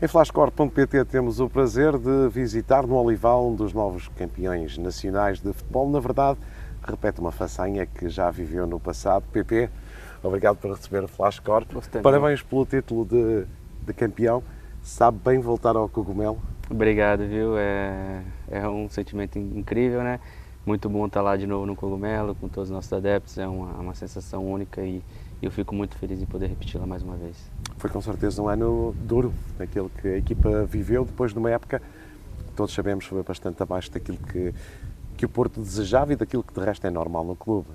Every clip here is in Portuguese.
Em Flashcore.pt temos o prazer de visitar no Olival um dos novos campeões nacionais de futebol. Na verdade, repete uma façanha que já viveu no passado. PP, obrigado por receber o Flashcore. Gostei Parabéns pelo título de campeão. Sabe bem voltar ao cogumelo? Obrigado, viu? É um sentimento incrível, né? Muito bom estar lá de novo no Cogumelo, com todos os nossos adeptos. É uma sensação única e eu fico muito feliz em poder repeti-la mais uma vez. Foi com certeza um ano duro, aquele que a equipa viveu depois de uma época que todos sabemos foi bastante abaixo daquilo que o Porto desejava e daquilo que de resto é normal no clube.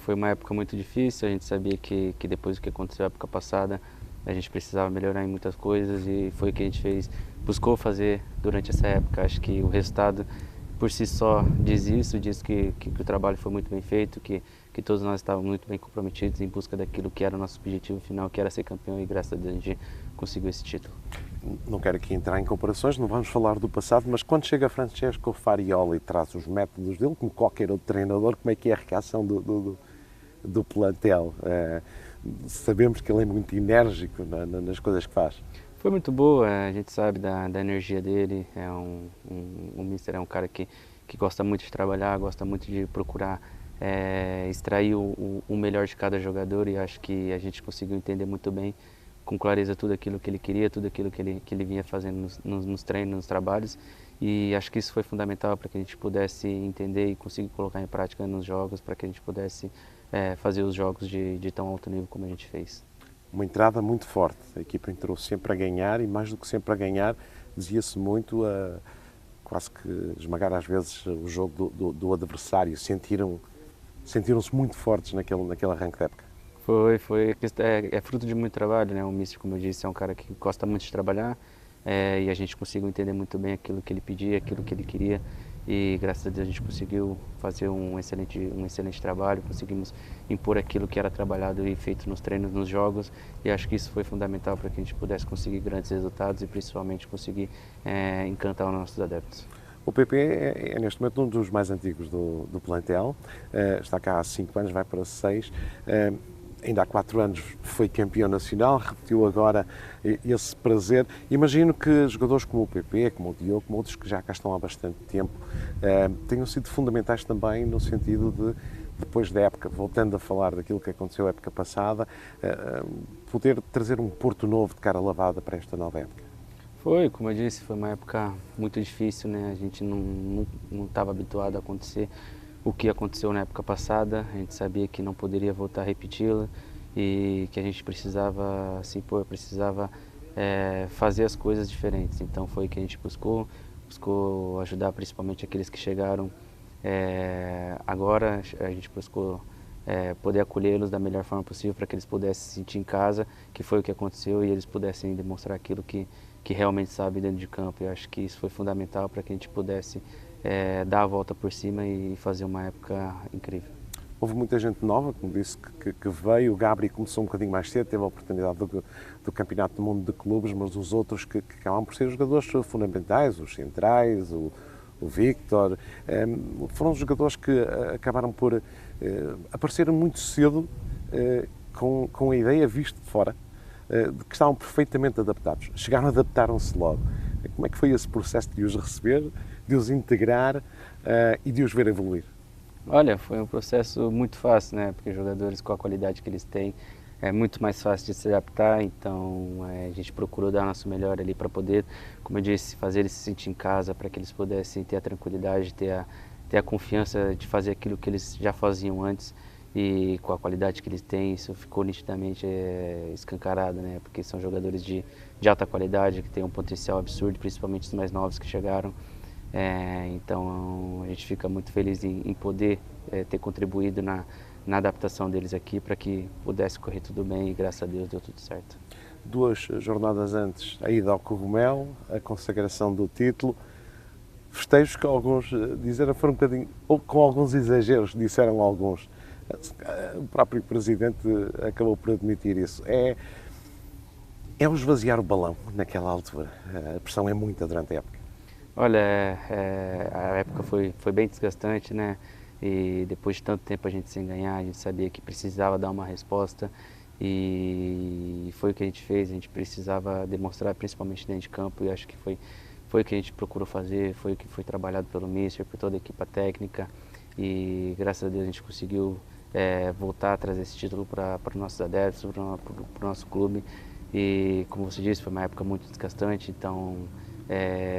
Foi uma época muito difícil, a gente sabia que depois do que aconteceu na época passada, a gente precisava melhorar em muitas coisas e foi o que a gente fez, buscou fazer durante essa época. Acho que o resultado por si só diz isso, diz que o trabalho foi muito bem feito, que todos nós estávamos muito bem comprometidos em busca daquilo que era o nosso objetivo final, que era ser campeão, e graças a Deus a gente conseguiu esse título. Não quero aqui entrar em comparações, não vamos falar do passado, mas quando chega Francesco Farioli e traz os métodos dele, como qualquer outro treinador, como é que é a reação do plantel? Sabemos que ele é muito enérgico nas coisas que faz. Foi muito boa, a gente sabe da energia dele, o Mister é um cara que gosta muito de trabalhar, gosta muito de procurar extrair o melhor de cada jogador, e acho que a gente conseguiu entender muito bem, com clareza, tudo aquilo que ele queria, tudo aquilo que ele vinha fazendo nos treinos, nos trabalhos, e acho que isso foi fundamental para que a gente pudesse entender e conseguir colocar em prática nos jogos, para que a gente pudesse fazer os jogos de tão alto nível como a gente fez. Uma entrada muito forte, a equipa entrou sempre a ganhar e mais do que sempre a ganhar, dizia-se muito a quase que esmagar às vezes o jogo do adversário, sentiram-se muito fortes naquele arranque da época. É fruto de muito trabalho, né? O Mister, como eu disse, é um cara que gosta muito de trabalhar, e a gente conseguiu entender muito bem aquilo que ele pedia, aquilo que ele queria, e graças a Deus a gente conseguiu fazer um excelente trabalho, conseguimos impor aquilo que era trabalhado e feito nos treinos, nos jogos, e acho que isso foi fundamental para que a gente pudesse conseguir grandes resultados e principalmente conseguir encantar os nossos adeptos. O PP é neste momento um dos mais antigos do plantel, está cá há 5 anos, vai para 6. Ainda há 4 anos foi campeão nacional, repetiu agora esse prazer. Imagino que jogadores como o PP, como o Diogo, como outros que já cá estão há bastante tempo, tenham sido fundamentais também no sentido de, depois da época, voltando a falar daquilo que aconteceu na época passada, poder trazer um Porto novo de cara lavada para esta nova época. Foi, como eu disse, foi uma época muito difícil, né? A gente não estava habituado a acontecer o que aconteceu na época passada. A gente sabia que não poderia voltar a repeti-la e que a gente precisava se impor, precisava fazer as coisas diferentes. Então foi o que a gente buscou ajudar principalmente aqueles que chegaram agora. A gente buscou poder acolhê-los da melhor forma possível para que eles pudessem se sentir em casa, que foi o que aconteceu, e eles pudessem demonstrar aquilo que realmente sabe dentro de campo. Eu acho que isso foi fundamental para que a gente pudesse dar a volta por cima e fazer uma época incrível. Houve muita gente nova, como disse, que veio. O Gabri começou um bocadinho mais cedo, teve a oportunidade do Campeonato do Mundo de Clubes, mas os outros que acabam por ser jogadores fundamentais, os centrais, o Victor, foram jogadores que acabaram por aparecer muito cedo com a ideia vista de fora, de que estavam perfeitamente adaptados. Chegaram, adaptaram-se logo. Como é que foi esse processo de os receber, de os integrar e de os ver evoluir? Olha, foi um processo muito fácil, né? Porque jogadores com a qualidade que eles têm é muito mais fácil de se adaptar, então a gente procurou dar o nosso melhor ali para poder, como eu disse, fazer eles se sentir em casa, para que eles pudessem ter a tranquilidade, ter a confiança de fazer aquilo que eles já faziam antes. E com a qualidade que eles têm, isso ficou nitidamente escancarado, né? Porque são jogadores de alta qualidade, que têm um potencial absurdo, principalmente os mais novos que chegaram. Então a gente fica muito feliz em poder ter contribuído na adaptação deles aqui, para que pudesse correr tudo bem, e graças a Deus deu tudo certo. 2 jornadas antes, a ida ao Cogumelo, a consagração do título, festejos que alguns disseram foram um bocadinho, ou com alguns exageros, disseram alguns. O próprio Presidente acabou por admitir isso. É o esvaziar o balão naquela altura. A pressão é muita durante a época. Olha, a época foi bem desgastante, né? E depois de tanto tempo a gente sem ganhar, a gente sabia que precisava dar uma resposta. e foi o que a gente fez. A gente precisava demonstrar, principalmente dentro de campo, e acho que foi o que a gente procurou fazer, foi o que foi trabalhado pelo Mister, por toda a equipe técnica, e graças a Deus a gente conseguiu voltar a trazer esse título para os nossos adeptos, para o nosso clube. E como você disse, foi uma época muito desgastante, então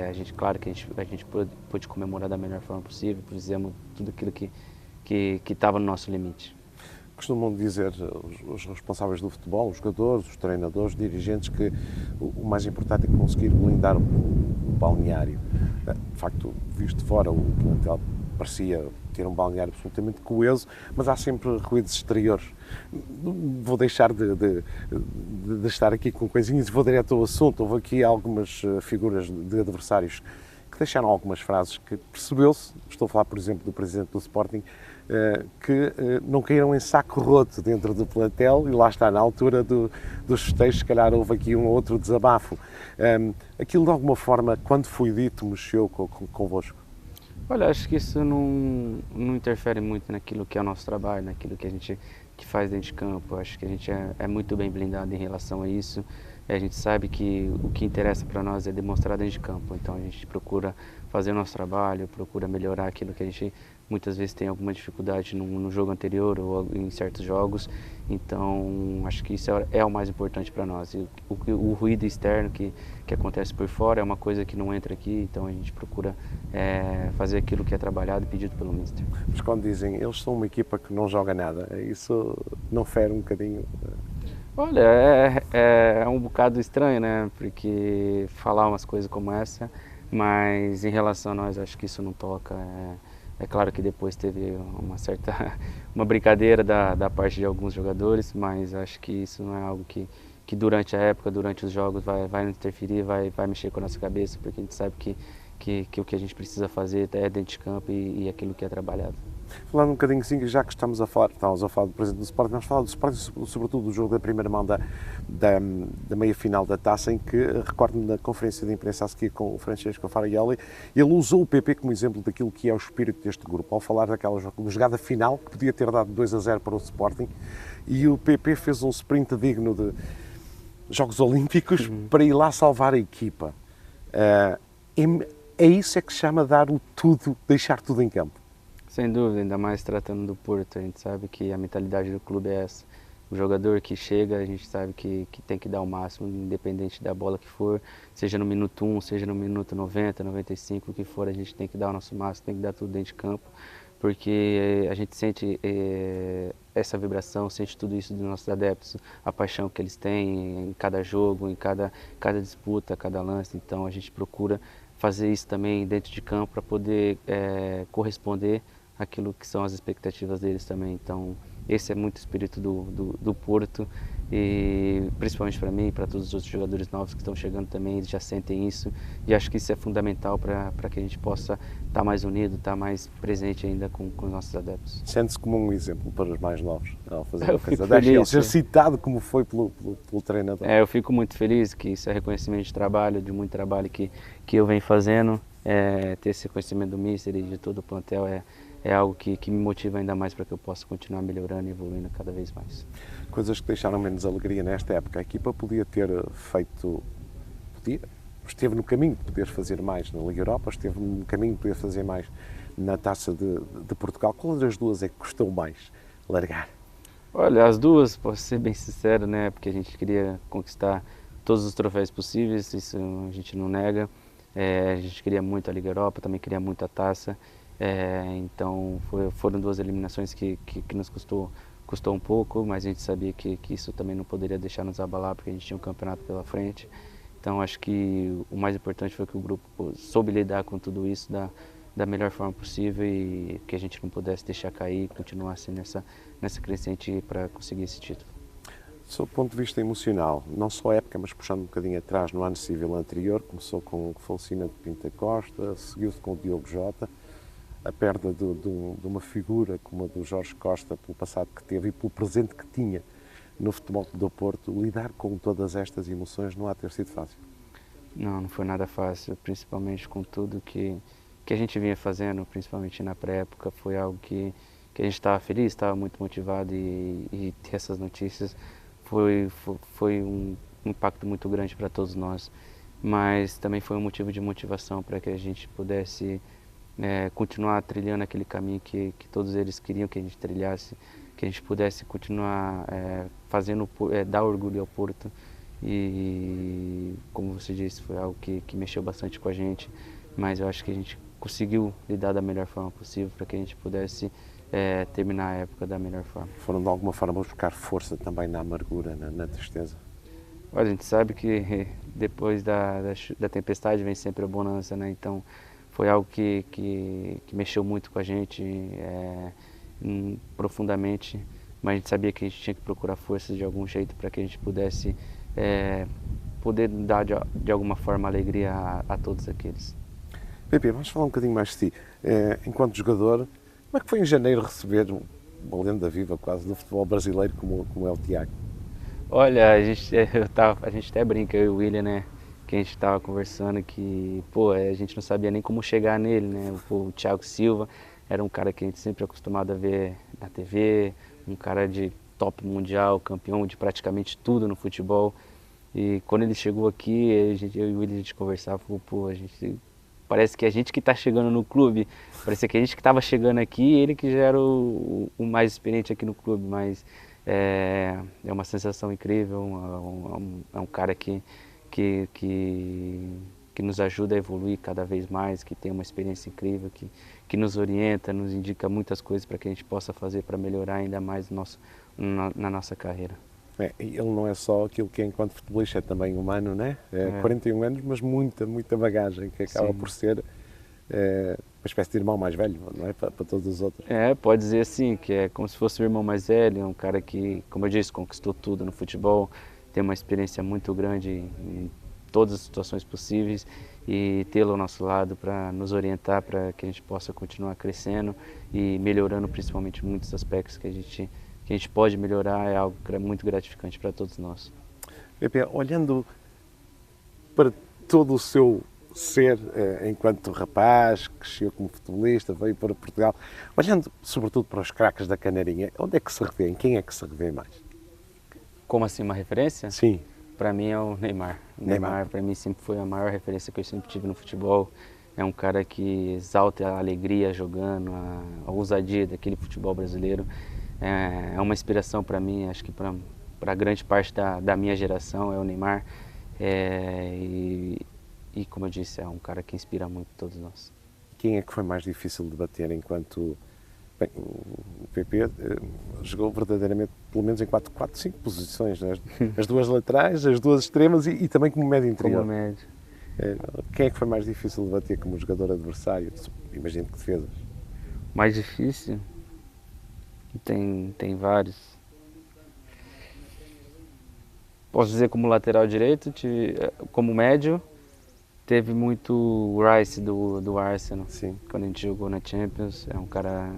a gente, claro que a gente pôde comemorar da melhor forma possível, fizemos tudo aquilo que estava no nosso limite. Costumam dizer os responsáveis do futebol, os jogadores, os treinadores, os dirigentes, que o mais importante é conseguir blindar o balneário. De facto, visto de fora, o plantel parecia ter um balneário absolutamente coeso, mas há sempre ruídos exteriores. Vou deixar de estar aqui com coisinhas e vou direto ao assunto. Houve aqui algumas figuras de adversários que deixaram algumas frases que percebeu-se, estou a falar, por exemplo, do presidente do Sporting, que não caíram em saco roto dentro do plantel, e lá está, na altura dos festejos, se calhar houve aqui um ou outro desabafo. Aquilo, de alguma forma, quando foi dito, mexeu convosco? Olha, acho que isso não interfere muito naquilo que é o nosso trabalho, naquilo que a gente faz dentro de campo. Acho que a gente é muito bem blindado em relação a isso. A gente sabe que o que interessa para nós é demonstrar dentro de campo. Então a gente procura fazer o nosso trabalho, procura melhorar aquilo que a gente muitas vezes tem alguma dificuldade no jogo anterior ou em certos jogos. Então acho que isso é o mais importante para nós. E o ruído externo que acontece por fora é uma coisa que não entra aqui, então a gente procura fazer aquilo que é trabalhado e pedido pelo Mister. Mas quando dizem eles são uma equipa que não joga nada, isso não fere um bocadinho? Olha, é um bocado estranho, né? Porque falar umas coisas como essa, mas em relação a nós, acho que isso não toca. É claro que depois teve uma certa uma brincadeira da parte de alguns jogadores, mas acho que isso não é algo que durante a época, durante os jogos, vai nos interferir, vai mexer com a nossa cabeça, porque a gente sabe que o que a gente precisa fazer é dentro de campo e aquilo que é trabalhado. Falando um bocadinho assim, já que estamos a falar do presidente do Sporting, vamos falar do Sporting, sobretudo do jogo da primeira mão da meia-final da Taça, em que, recordo-me da conferência de imprensa a seguir com o Francesco Farioli, ele usou o PP como exemplo daquilo que é o espírito deste grupo, ao falar daquela jogada final, que podia ter dado 2-0 para o Sporting, e o PP fez um sprint digno de Jogos Olímpicos para ir lá salvar a equipa. É isso que se chama dar o tudo, deixar tudo em campo. Sem dúvida, ainda mais tratando do Porto, a gente sabe que a mentalidade do clube é essa. O jogador que chega, a gente sabe que tem que dar o máximo, independente da bola que for, seja no minuto 1, seja no minuto 90, 95, o que for, a gente tem que dar o nosso máximo, tem que dar tudo dentro de campo, porque a gente sente essa vibração, sente tudo isso dos nossos adeptos, a paixão que eles têm em cada jogo, em cada disputa, cada lance. Então a gente procura fazer isso também dentro de campo para poder corresponder aquilo que são as expectativas deles também. Então esse é muito o espírito do Porto, e principalmente para mim e para todos os outros jogadores novos que estão chegando também, eles já sentem isso, e acho que isso é fundamental para que a gente possa estar mais unido, estar mais presente ainda com os nossos adeptos. Sente-se como um exemplo para os mais novos ao fazer Eu a coisa fico desta, feliz, ser citado como foi pelo treinador. Eu fico muito feliz que isso é reconhecimento de trabalho, de muito trabalho que eu venho fazendo. Ter esse reconhecimento do Mister e de todo o plantel é algo que me motiva ainda mais para que eu possa continuar melhorando e evoluindo cada vez mais. Coisas que deixaram menos alegria nesta época. A equipa podia ter feito, esteve no caminho de poder fazer mais na Liga Europa, esteve no caminho de poder fazer mais na Taça de Portugal. Qual das duas é que custou mais largar? Olha, as duas, posso ser bem sincero, né? Porque a gente queria conquistar todos os troféus possíveis, isso a gente não nega. A gente queria muito a Liga Europa, também queria muito a Taça. Então foram duas eliminações que nos custou um pouco, mas a gente sabia que isso também não poderia deixar nos abalar, porque a gente tinha um campeonato pela frente. Então acho que o mais importante foi que o grupo soube lidar com tudo isso da melhor forma possível, e que a gente não pudesse deixar cair, continuasse nessa crescente para conseguir esse título. Do seu ponto de vista emocional, não só a época, mas puxando um bocadinho atrás, no ano civil anterior, começou com o falecimento de Pinta Costa, seguiu-se com o Diogo Jota, a perda de uma figura como a do Jorge Costa, pelo passado que teve e pelo presente que tinha no Futebol Clube do Porto. Lidar com todas estas emoções não há de ter sido fácil. Não foi nada fácil, principalmente com tudo que a gente vinha fazendo, principalmente na pré-época. Foi algo que a gente estava feliz, estava muito motivado, e ter essas notícias foi um impacto muito grande para todos nós, mas também foi um motivo de motivação para que a gente pudesse continuar trilhando aquele caminho que todos eles queriam que a gente trilhasse, que a gente pudesse continuar fazendo, dar orgulho ao Porto. E como você disse, foi algo que mexeu bastante com a gente, mas eu acho que a gente conseguiu lidar da melhor forma possível para que a gente pudesse terminar a época da melhor forma. Foram de alguma forma buscar força também na amargura, na tristeza? Olha, a gente sabe que depois da tempestade vem sempre a bonança, né? Então foi algo que mexeu muito com a gente profundamente, mas a gente sabia que a gente tinha que procurar forças de algum jeito para que a gente pudesse poder dar de alguma forma alegria a todos aqueles. Pepe, vamos falar um bocadinho mais de ti. Enquanto jogador, como é que foi em janeiro receber uma lenda viva quase do futebol brasileiro como é o Tiago? Olha, a gente até brinca, eu e o William, né? Que a gente estava conversando que, pô, a gente não sabia nem como chegar nele, né? O Thiago Silva era um cara que a gente sempre é acostumado a ver na TV, um cara de top mundial, campeão de praticamente tudo no futebol. E quando ele chegou aqui, eu e o William a gente conversava, falou, pô, parece que a gente que está chegando no clube, parecia que a gente que estava chegando aqui e ele que já era o mais experiente aqui no clube, mas é uma sensação incrível, é um cara que nos ajuda a evoluir cada vez mais, que tem uma experiência incrível, que nos orienta, nos indica muitas coisas para que a gente possa fazer para melhorar ainda mais na nossa carreira. Ele não é só aquilo que é enquanto futebolista, é também humano, né? 41 anos, mas muita bagagem, que acaba Sim. por ser uma espécie de irmão mais velho, não é? Para todos os outros. Pode dizer assim, que é como se fosse o irmão mais velho, é um cara que, como eu disse, conquistou tudo no futebol, tem uma experiência muito grande em todas as situações possíveis e tê-lo ao nosso lado para nos orientar para que a gente possa continuar crescendo e melhorando principalmente muitos aspectos que a gente pode melhorar é algo muito gratificante para todos nós. Pepe, olhando para todo o seu ser enquanto rapaz, cresceu como futebolista, veio para Portugal, olhando sobretudo para os craques da Canarinha, onde é que se revê? Em quem é que se revê mais? Como assim, uma referência? Sim. Para mim é o Neymar. O Neymar para mim sempre foi a maior referência que eu sempre tive no futebol. É um cara que exalta a alegria jogando, a ousadia daquele futebol brasileiro. É uma inspiração para mim, acho que para grande parte da minha geração é o Neymar. E como eu disse, é um cara que inspira muito todos nós. Quem é que foi mais difícil de bater enquanto... Bem, o PP jogou verdadeiramente pelo menos em 5 posições, né? As duas laterais, as duas extremas e também como médio interior. Como médio. Quem é que foi mais difícil de bater como jogador adversário? Imagino que defesas. Mais difícil? Tem vários. Posso dizer como lateral direito, como médio, teve muito o Rice do Arsenal. Sim. Quando a gente jogou na Champions, é um cara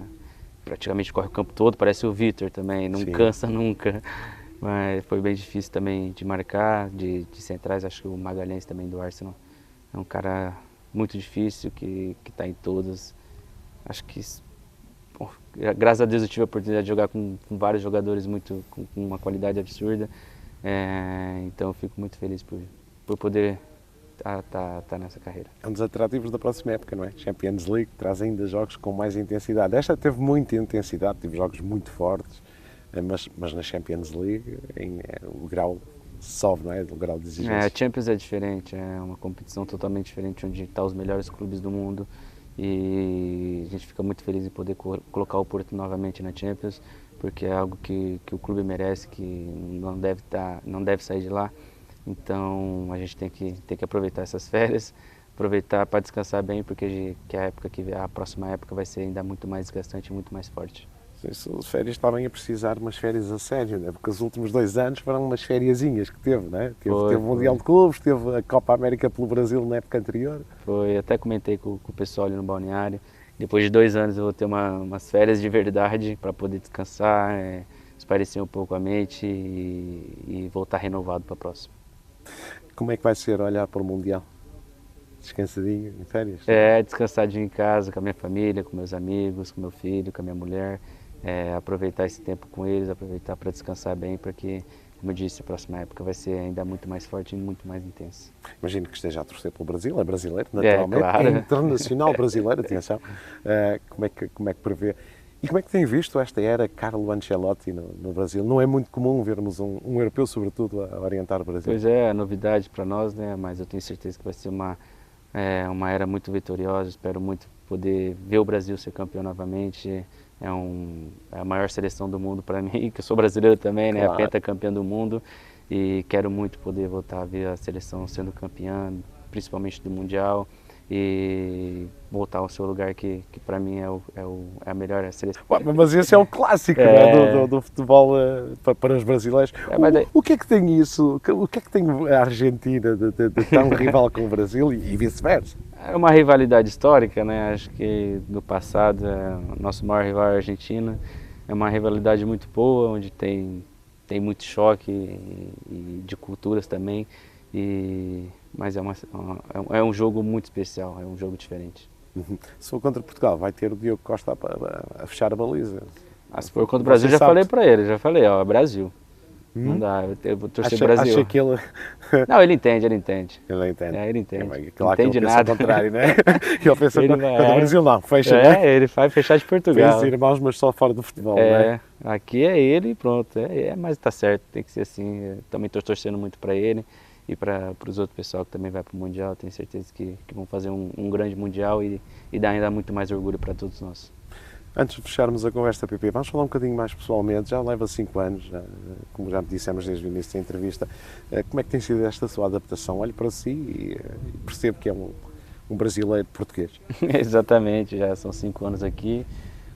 praticamente corre o campo todo, parece o Vitor também, não Sim. cansa nunca. Mas foi bem difícil também de marcar, de centrais, acho que o Magalhães também do Arsenal é um cara muito difícil, que está em todas. Acho que, graças a Deus, eu tive a oportunidade de jogar com vários jogadores com uma qualidade absurda. Então eu fico muito feliz por poder tá nessa carreira. É um dos atrativos da próxima época, não é? Champions League traz ainda jogos com mais intensidade. Esta teve muita intensidade, teve jogos muito fortes, mas na Champions League o grau sobe, não é? O grau de exigência. A Champions é diferente, é uma competição totalmente diferente, onde estão os melhores clubes do mundo e a gente fica muito feliz em poder colocar o Porto novamente na Champions, porque é algo que o clube merece, que não deve sair de lá. Então a gente tem que aproveitar essas férias, aproveitar para descansar bem, porque a próxima época vai ser ainda muito mais desgastante e muito mais forte. As férias estavam a precisar de umas férias a sério, não é? Porque os últimos 2 anos foram umas fériasinhas que teve, não é? Teve o Mundial de Clubes, teve a Copa América pelo Brasil na época anterior. Foi, até comentei com o pessoal ali no balneário. Depois de 2 anos eu vou ter umas férias de verdade para poder descansar, espairecer um pouco a mente e voltar renovado para a próxima. Como é que vai ser olhar para o Mundial? Descansadinho, em férias? Descansadinho em casa, com a minha família, com meus amigos, com meu filho, com a minha mulher. Aproveitar esse tempo com eles, aproveitar para descansar bem, porque como eu disse, a próxima época vai ser ainda muito mais forte e muito mais intensa. Imagino que esteja a torcer pelo Brasil, é brasileiro, naturalmente, claro. é internacional brasileiro, atenção. Como é que prevê? E como é que tem visto esta era Carlo Ancelotti no Brasil? Não é muito comum vermos um europeu, sobretudo, a orientar o Brasil. Pois é novidade para nós, né? Mas eu tenho certeza que vai ser uma era muito vitoriosa. Espero muito poder ver o Brasil ser campeão novamente. É a maior seleção do mundo para mim, que eu sou brasileiro também, né? Claro. A pentacampeã do mundo. E quero muito poder voltar a ver a seleção sendo campeã, principalmente do Mundial. E voltar ao seu lugar que para mim é a melhor seleção. Mas esse é o clássico né, do futebol para os brasileiros. O que é que tem isso? O que é que tem a Argentina de tão rival com o Brasil e vice-versa? É uma rivalidade histórica, né? Acho que no passado o nosso maior rival é a Argentina. É uma rivalidade muito boa, onde tem muito choque e de culturas também. Mas é um jogo muito especial, é um jogo diferente. Se for contra Portugal, vai ter o Diogo Costa a fechar a baliza. Se for contra o Brasil, já falei para ele, é Brasil. Não dá, eu vou torcer Brasil. Acha que ele... Não, ele entende. Ele entende. Ele entende. Claro não entende que ele nada. Pensa ao contrário, né? Ele pensa que o Brasil não, fecha, né? Ele vai fechar de Portugal. Fez irmãos, mas só fora do futebol, né? Aqui é ele e pronto. Mas tá certo, tem que ser assim. Eu também estou torcendo muito para ele e para os outros pessoal que também vai para o Mundial. Tenho certeza que vão fazer um grande Mundial e dar ainda muito mais orgulho para todos nós. Antes de fecharmos a conversa, Pepe, vamos falar um bocadinho mais pessoalmente. Já leva 5 anos, como já dissemos desde o início da entrevista. Como é que tem sido esta sua adaptação? Olho para si e percebo que é um brasileiro português. Exatamente, já são 5 anos aqui,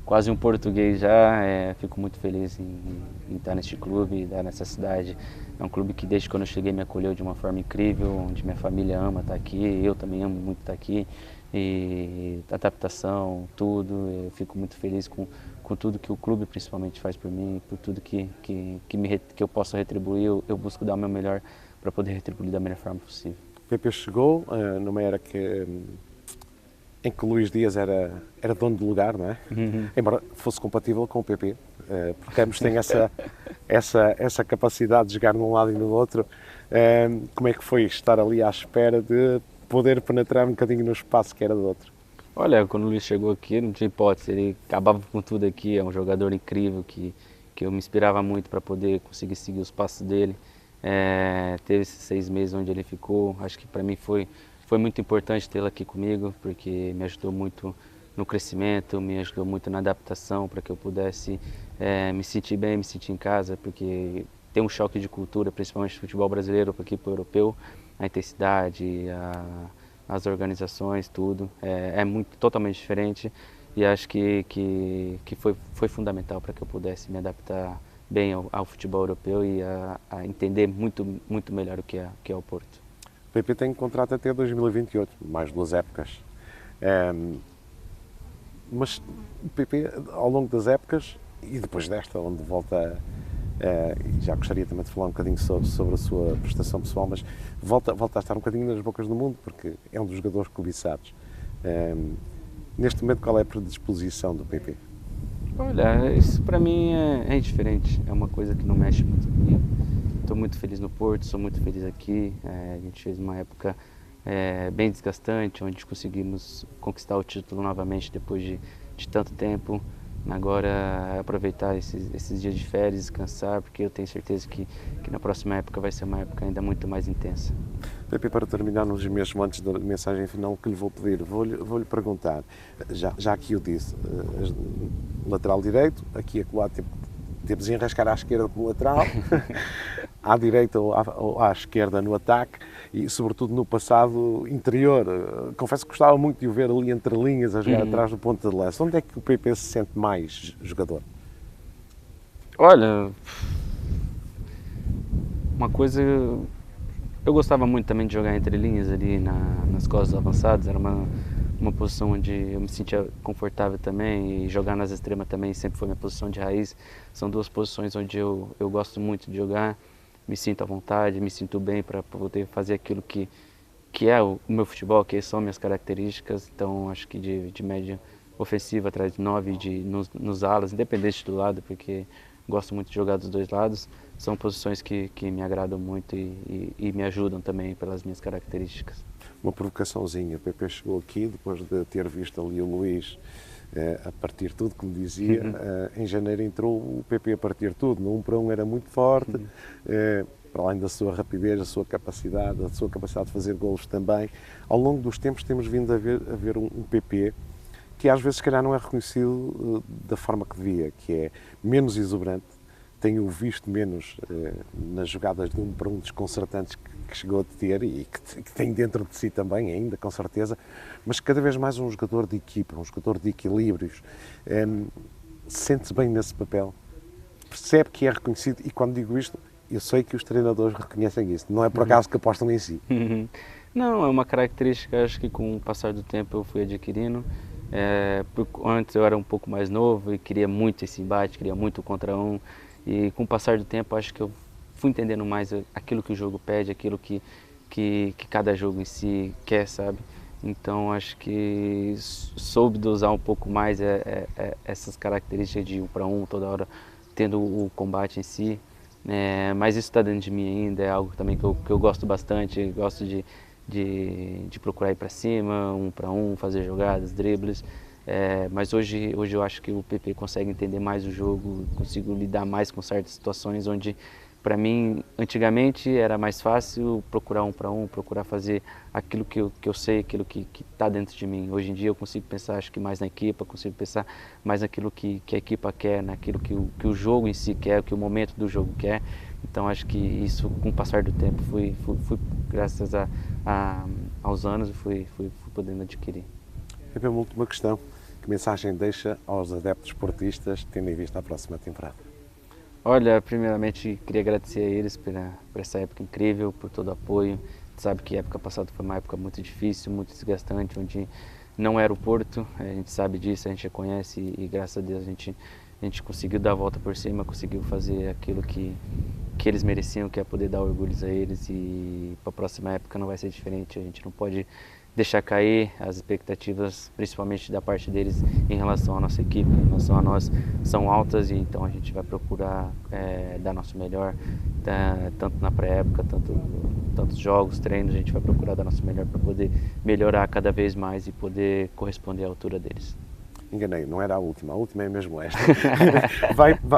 quase um português já. Fico muito feliz em estar neste clube, estar nessa cidade. É um clube que desde quando eu cheguei me acolheu de uma forma incrível, onde minha família ama estar aqui, eu também amo muito estar aqui. E adaptação, tudo, eu fico muito feliz com tudo que o clube principalmente faz por mim, por tudo que eu possa retribuir, eu busco dar o meu melhor para poder retribuir da melhor forma possível. O PP chegou numa era em que o Luís Dias era dono do lugar, não é? Embora fosse compatível com o PP, porque ambos têm essa capacidade de jogar num lado e no outro. Como é que foi estar ali à espera de poder penetrar um bocadinho no espaço que era do outro? Olha, quando o Luís chegou aqui, não tinha hipótese, ele acabava com tudo aqui, é um jogador incrível que eu me inspirava muito para poder conseguir seguir os passos dele. Teve esses 6 meses onde ele ficou, acho que para mim foi muito importante tê-lo aqui comigo, porque me ajudou muito no crescimento, me ajudou muito na adaptação, para que eu pudesse me sentir bem, me sentir em casa, porque tem um choque de cultura, principalmente no futebol brasileiro aqui para o europeu. A intensidade, as organizações, tudo, é totalmente diferente e acho que foi fundamental para que eu pudesse me adaptar bem ao futebol europeu e a entender muito melhor o que é o Porto. O PP tem contrato até 2028, mais 2 épocas. Mas o PP, ao longo das épocas, e depois desta, onde volta e já gostaria também de falar um bocadinho sobre a sua prestação pessoal, mas volta a estar um bocadinho nas bocas do mundo, porque é um dos jogadores cobiçados. Neste momento, qual é a predisposição do PP? Olha, isso para mim é indiferente, é uma coisa que não mexe muito comigo. Estou muito feliz no Porto, sou muito feliz aqui. A gente fez uma época bem desgastante, onde conseguimos conquistar o título novamente depois de tanto tempo. Agora aproveitar esses dias de férias, descansar, porque eu tenho certeza que na próxima época vai ser uma época ainda muito mais intensa. Pepe, para terminarmos mesmo antes da mensagem final que lhe vou pedir, vou-lhe perguntar, já aqui o disse, lateral direito, aqui acolá temos de enrascar à esquerda com o lateral, à direita ou à esquerda no ataque e, sobretudo, no passado interior. Confesso que gostava muito de o ver ali entre linhas a jogar atrás do ponta de lança. Onde é que o PP se sente mais jogador? Olha, uma coisa... Eu gostava muito também de jogar entre linhas ali nas costas avançadas, era uma posição onde eu me sentia confortável também, e jogar nas extremas também sempre foi minha posição de raiz. São 2 posições onde eu gosto muito de jogar, me sinto à vontade, me sinto bem para poder fazer aquilo que é o meu futebol, que são minhas características. Então acho que de média ofensiva atrás de 9, nos alas, independente do lado, porque gosto muito de jogar dos 2 lados, são posições que me agradam muito e me ajudam também pelas minhas características. Uma provocaçãozinha, o PP chegou aqui depois de ter visto ali o Luís a partir tudo, como dizia, em janeiro entrou o PP a partir tudo, no 1 para 1 era muito forte, para além da sua rapidez, a sua capacidade de fazer golos também. Ao longo dos tempos temos vindo a ver um PP que às vezes se calhar não é reconhecido da forma que devia, que é menos exuberante, tenho visto menos nas jogadas de 1 para 1 desconcertantes que chegou a ter e que tem dentro de si também ainda, com certeza, mas cada vez mais um jogador de equipa, um jogador de equilíbrios, sente-se bem nesse papel, percebe que é reconhecido e quando digo isto, eu sei que os treinadores reconhecem isso, não é por acaso que apostam em si. Não, é uma característica, acho que com o passar do tempo eu fui adquirindo. Antes eu era um pouco mais novo e queria muito esse embate, queria muito o contra um. E com o passar do tempo acho que eu fui entendendo mais aquilo que o jogo pede, aquilo que cada jogo em si quer, sabe? Então acho que soube dosar um pouco mais essas características de 1 para 1, toda hora tendo o combate em si. Mas isso está dentro de mim ainda, é algo também que eu gosto bastante, gosto de procurar ir para cima, 1 para 1, fazer jogadas, dribles. Mas hoje eu acho que o PP consegue entender mais o jogo, consigo lidar mais com certas situações onde, para mim, antigamente era mais fácil procurar 1 para 1, procurar fazer aquilo que eu sei, aquilo que está dentro de mim. Hoje em dia eu consigo pensar, acho que mais na equipa, consigo pensar mais naquilo que a equipa quer, naquilo que o jogo em si quer, que o momento do jogo quer. Então acho que isso, com o passar do tempo, fui graças aos anos, fui podendo adquirir. É uma última questão. Que mensagem deixa aos adeptos esportistas tendo em vista a próxima temporada? Olha, primeiramente queria agradecer a eles por essa época incrível, por todo o apoio. A gente sabe que a época passada foi uma época muito difícil, muito desgastante, onde não era o Porto, a gente sabe disso, a gente já conhece e graças a Deus a gente conseguiu dar a volta por cima, conseguiu fazer aquilo que eles mereciam, que é poder dar orgulhos a eles, e para a próxima época não vai ser diferente. A gente não pode deixar cair as expectativas, principalmente da parte deles em relação à nossa equipe, em relação a nós, são altas, e então a gente vai procurar dar nosso melhor, tanto na pré-época, tantos jogos, treinos, a gente vai procurar dar nosso melhor para poder melhorar cada vez mais e poder corresponder à altura deles. Enganei, não era a última é mesmo esta.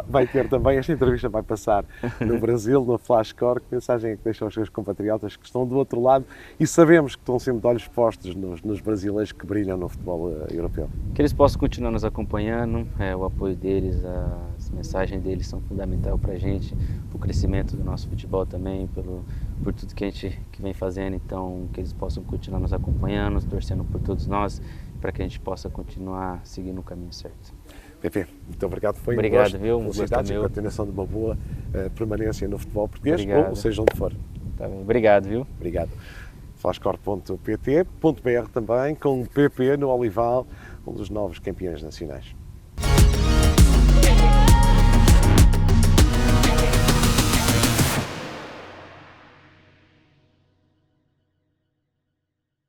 vai ter também, esta entrevista vai passar no Brasil, no Flashcore. Que mensagem é que deixam aos seus compatriotas que estão do outro lado e sabemos que estão sempre de olhos postos nos brasileiros que brilham no futebol europeu? Que eles possam continuar nos acompanhando, o apoio deles, as mensagens deles são fundamentais para a gente, para o crescimento do nosso futebol também, por tudo que a gente vem fazendo. Então que eles possam continuar nos acompanhando, torcendo por todos nós, para que a gente possa continuar seguindo o caminho certo. PP, muito obrigado. Foi obrigado, um gosto. viu? Felicidades e continuação de uma boa permanência no futebol português, obrigado. Ou seja onde for. Tá bem. Obrigado, viu? Obrigado. Flashcore.pt.br também, com o PP no Olival, um dos novos campeões nacionais.